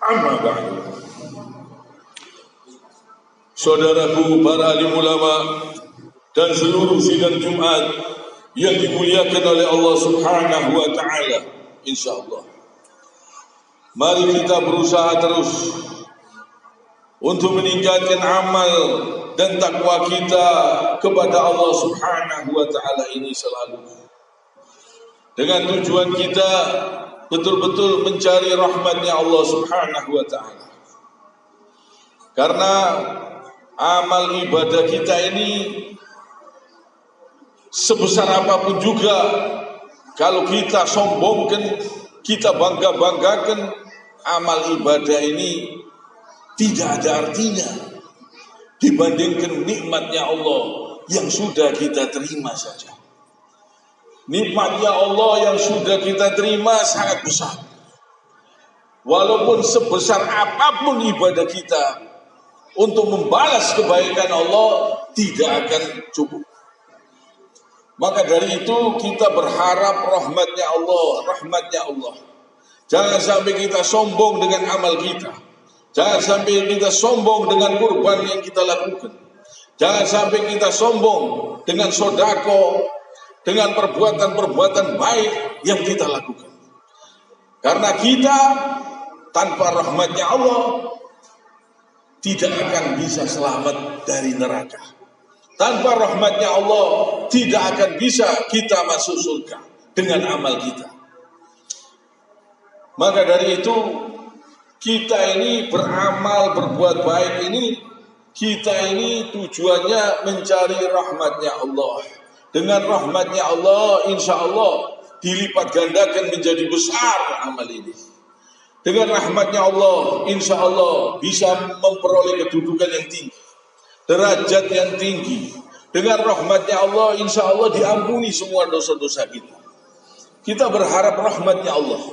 Amma ba'du. Saudaraku para alim ulama dan seluruh sidang Jumat yang dimuliakan oleh Allah Subhanahu wa taala, insyaallah. Mari kita berusaha terus untuk meningkatkan amal dan takwa kita kepada Allah Subhanahu wa taala ini selalu. Dengan tujuan kita betul-betul mencari rahmatnya Allah Subhanahu wa taala. Karena amal ibadah kita ini sebesar apapun juga, kalau kita sombongkan, kita bangga-banggakan, amal ibadah ini tidak ada artinya dibandingkan nikmatnya Allah yang sudah kita terima saja. Nikmatnya Allah yang sudah kita terima sangat besar. Walaupun sebesar apapun ibadah kita, untuk membalas kebaikan Allah tidak akan cukup. Maka dari itu kita berharap rahmatnya Allah. Jangan sampai kita sombong dengan amal kita. Jangan sampai kita sombong dengan kurban yang kita lakukan. Jangan sampai kita sombong dengan sodako, dengan perbuatan-perbuatan baik yang kita lakukan. Karena kita tanpa rahmatnya Allah tidak akan bisa selamat dari neraka. Tanpa rahmatnya Allah tidak akan bisa kita masuk surga dengan amal kita. Maka dari itu kita ini beramal, berbuat baik ini, kita ini tujuannya mencari rahmatnya Allah. Dengan rahmatnya Allah, insya Allah dilipat gandakan menjadi besar amal ini. Dengan rahmatnya Allah, insya Allah bisa memperoleh kedudukan yang tinggi, derajat yang tinggi. Dengan rahmatnya Allah, insya Allah diampuni semua dosa-dosa kita. Kita berharap rahmatnya Allah.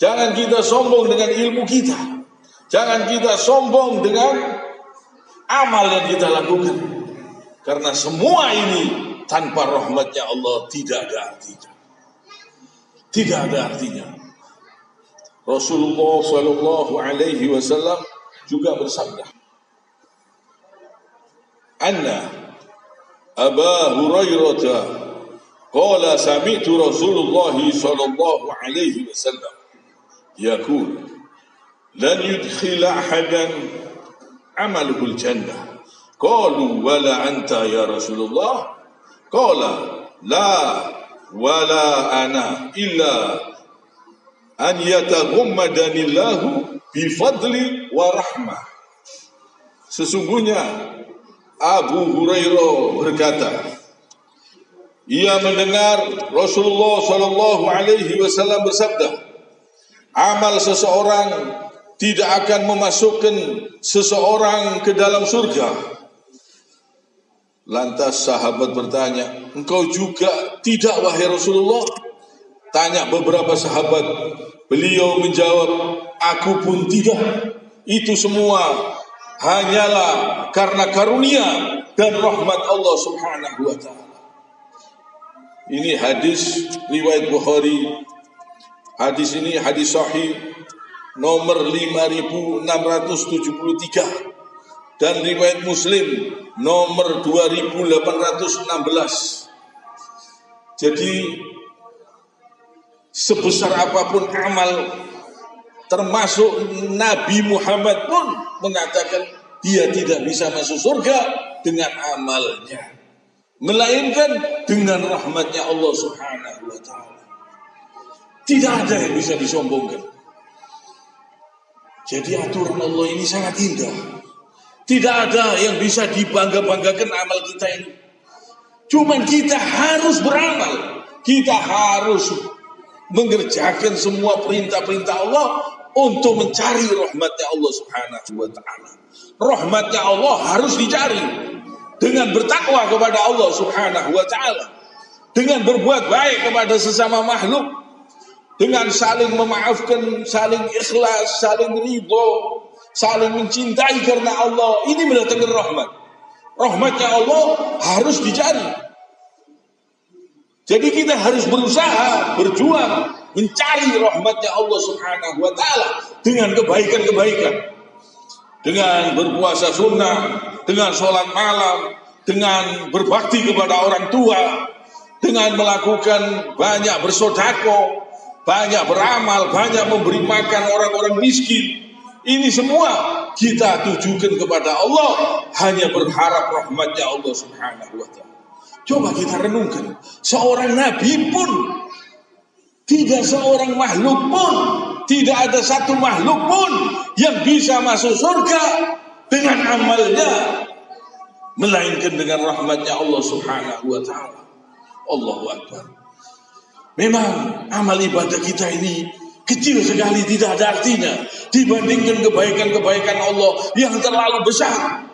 Jangan kita sombong dengan ilmu kita. Jangan kita sombong dengan amal yang kita lakukan. Karena semua ini tanpa rahmatnya Allah tidak ada artinya. Tidak ada artinya. Rasulullah sallallahu alaihi wasallam juga bersabda, "Anna Aba Hurairah qala sami'tu Rasulullah sallallahu alaihi wasallam yaqul lan yudkhila ahadan amaluhu al-jannah." Qalu wala anta ya Rasulullah? Qala la wala ana illa an yataghummadanillahu bifadli wa rahmah. Sesungguhnya Abu Hurairah berkata, ia mendengar Rasulullah sallallahu alaihi wasallam bersabda, amal seseorang tidak akan memasukkan seseorang ke dalam surga. Lantas sahabat bertanya, engkau juga tidak wahai Rasulullah? Tanya beberapa sahabat. Beliau menjawab, aku pun tidak. Itu semua hanyalah karena karunia dan rahmat Allah Subhanahu wa ta'ala. Ini hadis riwayat Bukhari. Hadis ini hadis sahih nomor 5673. Dan riwayat Muslim nomor 2816. Jadi sebesar apapun amal, termasuk Nabi Muhammad pun mengatakan dia tidak bisa masuk surga dengan amalnya, melainkan dengan rahmatnya Allah Subhanahu wa ta'ala. Tidak ada yang bisa disombongkan. Jadi aturan Allah ini sangat indah. Tidak ada yang bisa dibangga-banggakan amal kita ini. Cuman kita harus beramal. Kita harus mengerjakan semua perintah-perintah Allah untuk mencari rahmatnya Allah Subhanahu wa ta'ala. Rahmatnya Allah harus dicari dengan bertakwa kepada Allah Subhanahu wa ta'ala, dengan berbuat baik kepada sesama makhluk, dengan saling memaafkan, saling ikhlas, saling ridho, saling mencintai karena Allah. Ini mendatangkan rahmat. Rahmatnya Allah harus dicari. Jadi kita harus berusaha, berjuang mencari rahmatnya Allah Subhanahu wa taala dengan kebaikan-kebaikan, dengan berpuasa sunnah, dengan sholat malam, dengan berbakti kepada orang tua, dengan melakukan banyak bersedekah, banyak beramal, banyak memberi makan orang-orang miskin. Ini semua kita tujukan kepada Allah, hanya berharap rahmatnya Allah Subhanahu wa taala. Coba kita renungkan, seorang nabi pun, tidak seorang makhluk pun, tidak ada satu makhluk pun yang bisa masuk surga dengan amalnya, melainkan dengan rahmatnya Allah Subhanahu wa taala. Allahu Akbar. Memang amal ibadah kita ini kecil sekali, tidak ada artinya dibandingkan kebaikan-kebaikan Allah yang terlalu besar.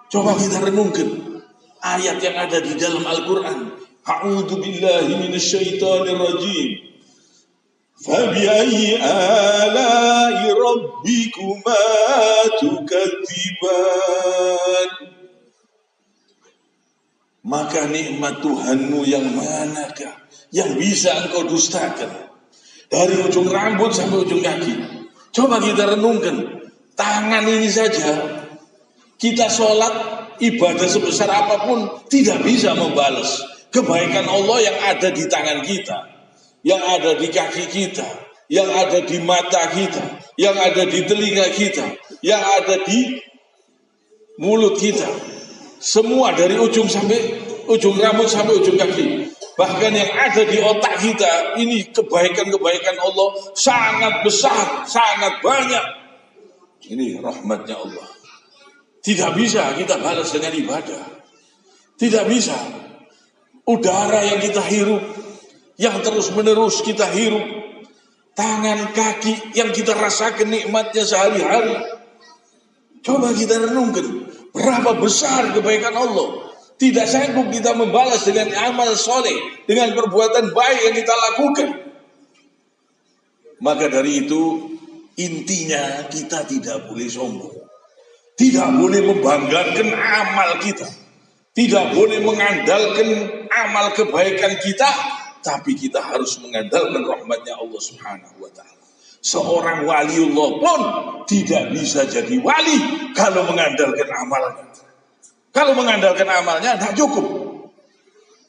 Coba kita renungkan ayat yang ada di dalam Al-Quran. A'udzu billahi minasyaitonir rajim. Fabi'ayyi ala'i rabbikuma tukadziban. Maka nikmat Tuhanmu yang manakah yang bisa engkau dustakan? Dari ujung rambut sampai ujung kaki. Coba kita renungkan, tangan ini saja, kita sholat, ibadah sebesar apapun tidak bisa membalas kebaikan Allah yang ada di tangan kita, yang ada di kaki kita, yang ada di mata kita, yang ada di telinga kita, yang ada di mulut kita. Semua dari ujung rambut sampai ujung kaki. Bahkan yang ada di otak kita, ini kebaikan-kebaikan Allah sangat besar, sangat banyak. Ini rahmatnya Allah. Tidak bisa kita balas dengan ibadah. Tidak bisa. Udara yang kita hirup, yang terus-menerus kita hirup, tangan, kaki yang kita rasakan nikmatnya sehari-hari. Coba kita renungkan, berapa besar kebaikan Allah. Tidak sanggup kita membalas dengan amal soleh, dengan perbuatan baik yang kita lakukan. Maka dari itu, intinya kita tidak boleh sombong. Tidak boleh membanggakan amal kita. Tidak boleh mengandalkan amal kebaikan kita. Tapi kita harus mengandalkan rahmatnya Allah Subhanahu wa ta'ala. Seorang waliullah pun tidak bisa jadi wali kalau mengandalkan amalnya. Kalau mengandalkan amalnya tidak cukup.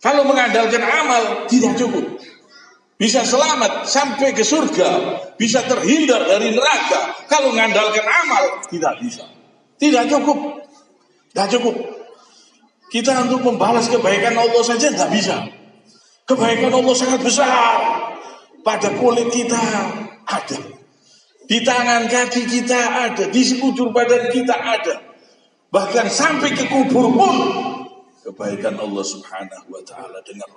Kalau mengandalkan amal tidak cukup. Bisa selamat sampai ke surga, bisa terhindar dari neraka. Kalau mengandalkan amal tidak bisa. Tidak cukup. Tidak cukup. Kita untuk membalas kebaikan Allah saja tidak bisa. Kebaikan Allah sangat besar. Pada kulit kita ada, di tangan kaki kita ada, di sekujur badan kita ada, bahkan sampai ke kubur pun kebaikan Allah Subhanahu wa ta'ala dengan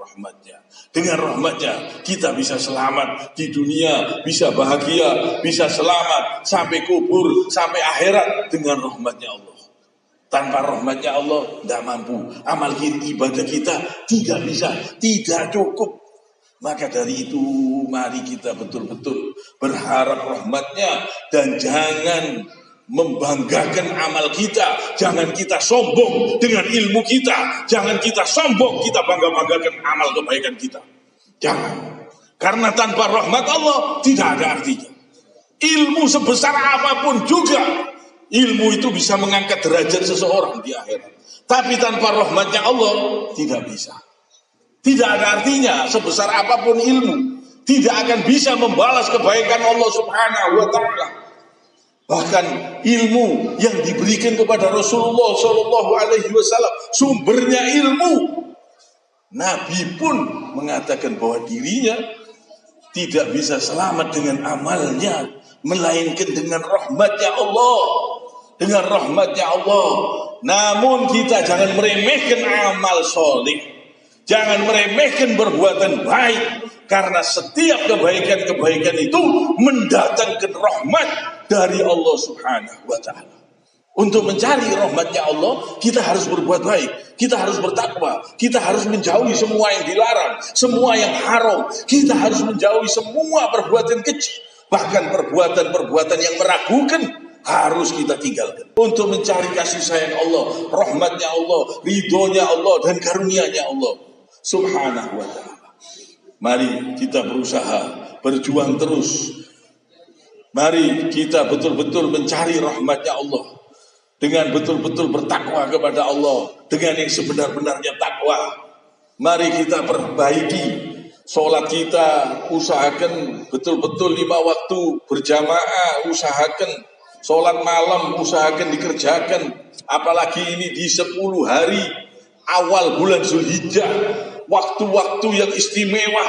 rahmatnya kita bisa selamat di dunia, bisa bahagia, bisa selamat sampai kubur, sampai akhirat dengan rahmatnya Allah. Tanpa rahmatnya Allah tidak mampu. Amal ibadah kita tidak bisa, tidak cukup. Maka dari itu mari kita betul-betul berharap rahmatnya dan jangan membanggakan amal kita. Jangan kita sombong dengan ilmu kita. Jangan kita sombong kita bangga-banggakan amal kebaikan kita. Jangan. Karena tanpa rahmat Allah tidak ada artinya. Ilmu sebesar apapun juga, ilmu itu bisa mengangkat derajat seseorang di akhirat. Tapi tanpa rahmatnya Allah tidak bisa. Tidak ada artinya sebesar apapun ilmu. Tidak akan bisa membalas kebaikan Allah Subhanahu wa ta'ala. Bahkan ilmu yang diberikan kepada Rasulullah SAW, sumbernya ilmu. Nabi pun mengatakan bahwa dirinya tidak bisa selamat dengan amalnya, melainkan dengan rahmatnya Allah. Dengan rahmatnya Allah. Namun kita jangan meremehkan amal soleh. Jangan meremehkan perbuatan baik. Karena setiap kebaikan-kebaikan itu mendatangkan rahmat dari Allah Subhanahu wa ta'ala. Untuk mencari rahmatnya Allah, kita harus berbuat baik. Kita harus bertakwa. Kita harus menjauhi semua yang dilarang, semua yang haram. Kita harus menjauhi semua perbuatan kecil. Bahkan perbuatan-perbuatan yang meragukan harus kita tinggalkan. Untuk mencari kasih sayang Allah, rahmatnya Allah, ridhonya Allah, dan karunia-Nya Allah Subhanahu wa ta'ala. Mari kita berusaha, berjuang terus. Mari kita betul-betul mencari rahmatnya Allah, dengan betul-betul bertakwa kepada Allah, dengan yang sebenar-benarnya takwa. Mari kita perbaiki sholat kita, usahakan betul-betul 5 waktu berjamaah, usahakan sholat malam, usahakan dikerjakan. Apalagi ini di 10 hari awal bulan Zulhijjah, waktu-waktu yang istimewa,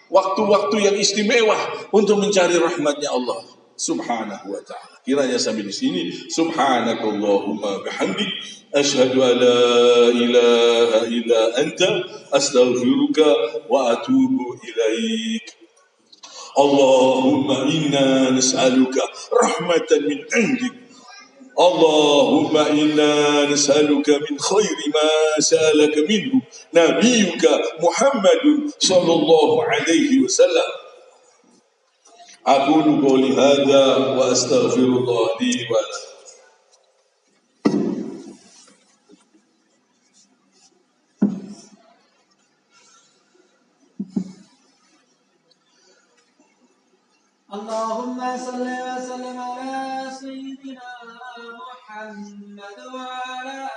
waktu-waktu yang istimewa untuk mencari rahmatnya Allah Subhanahu wa ta'ala. Kiranya sampai di sini. Subhanakallahumma bihamdik, asyhadu an la ilaha illa anta, astaghfiruka wa atubu ilaik. Allahumma inna nas'aluka rahmatan min indik. Allahumma inna nas'aluka min khairi ma sa'alaka minhu nabiyyuka Muhammadun sallallahu alaihi wasallam. Aqulu qouli hadza wa astaghfirullah li wa lakum. Allahumma salli wa sallim ala sayyidina Muhammad wa ala